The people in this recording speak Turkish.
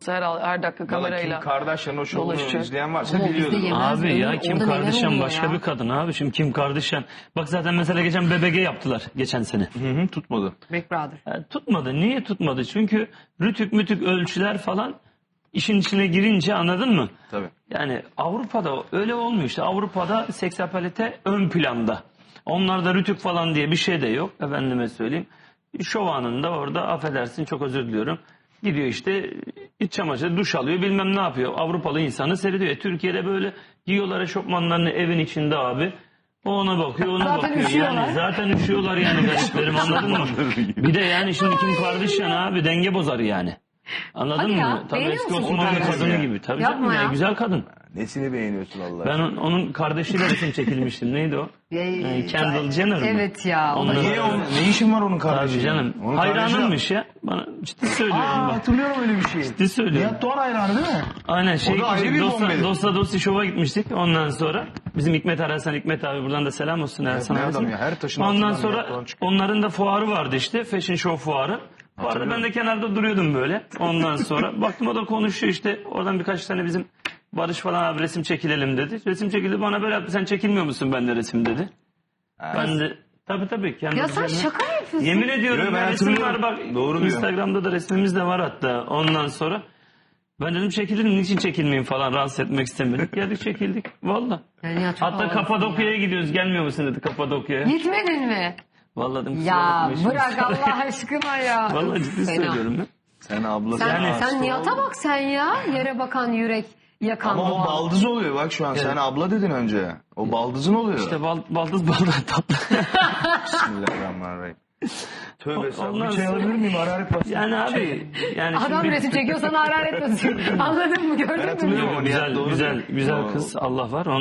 Nasıl her dakika Valla kamerayla Kim Kardashian o şovunu dolaşacak. izleyen varsa Ama biliyordur. bizde yemez. Abi ya Orada Kim neler Kardashian oluyor başka ya? bir kadın abi. Şimdi Kim Kardashian. Bak zaten mesela geçen BBG yaptılar geçen sene. Hı, tutmadı. Big Brother. Tutmadı. Niye tutmadı? Çünkü rütük mütük ölçüler falan işin içine girince, anladın mı? Tabii. Yani Avrupa'da öyle olmuyor işte. Avrupa'da seksapalite ön planda. Onlarda rütük falan diye bir şey de yok. Efendime söyleyeyim. Şov anında orada, affedersin, çok özür diliyorum, gidiyor işte iç çamaşırı, duş alıyor, bilmem ne yapıyor. Avrupalı insanı seyrediyor. Türkiye'de böyle giyiyorlar eşofmanlarını evin içinde abi. O ona bakıyor, ona Zaten bakıyor. üşüyorlar. Yani zaten üşüyorlar yani, gariplerim, anladın mı? Bir de yani şimdi Kim Kardashian abi denge bozar yani. Anladın Hadi ya, mı? Tabii beğeniyor eski musun Osmanlı Kim kadını Kardashian? gibi. Tabii Yapma canım ya, ya. güzel kadın. Nesini beğeniyorsun Allah? Ben onun kardeşiyle resim çekilmiştim. Neydi o? Kendall Jenner mı? Evet ya. Onları- Niye ne işin var onun Tabii kardeşi? canım. Onun Hayranınmış ya. Bana ciddi söylüyorum bak. Hatırlıyorum öyle bir şey. Ciddi söylüyorum. Nihat Doğan hayranı değil mi? Aynen şey O da ayrı bir bombeli. dosta şova gitmiştik ondan sonra. Bizim Hikmet Arasan, Hikmet abi, buradan da selam olsun Ersan ne abi. adam ya, her taşın Ondan altından sonra Nihat Doğan çıkıyor. onların da fuarı vardı işte, Fashion Show fuarı. Bu arada ben de kenarda duruyordum böyle. Ondan sonra baktım o da konuşuyor işte. Oradan birkaç tane bizim Barış falan abi resim çekilelim dedi. Resim çekildi, bana böyle yaptı. Sen çekilmiyor musun benimle resim dedi. Ben de tabii. Kendi Ya sen üzerine- şaka mı yapıyorsun? Yemin ediyorum Yo, ben ben resim var hatırlıyorum. bak. Doğru diyor. Instagram'da da resmimiz de var hatta. Ondan sonra ben dedim çekilirim, niçin çekilmeyeyim falan, rahatsız etmek istemedik. Geldik çekildik valla. Yani ya çok Hatta havalısın Kapadokya'ya ya. gidiyoruz, gelmiyor musun dedi Kapadokya'ya. Gitmedin mi? Vallahi dedim, kusura Ya bakma, işimiz bırak var. Allah aşkına ya. Vallahi ciddi Fena. söylüyorum ya. Sen ablası. Sen Nihat'a bak sen ya. Yere bakan yürek yakan Ama o boğaz. baldız oluyor bak şu an. Sen abla dedin önce. O baldızın oluyor. İşte baldız tatlı. Bismillahirrahmanirrahim. Tövbe estağfurullah. Ondan Bir çay alabilir miyim? Hararet bastı. Yani abi. Yani Adam şimdi- resim çekiyor sana hararet basıyor. Anladın mı? Gördün mü? hatırlıyorum. Güzel Doğru diyor. güzel Doğru. kız, Allah var.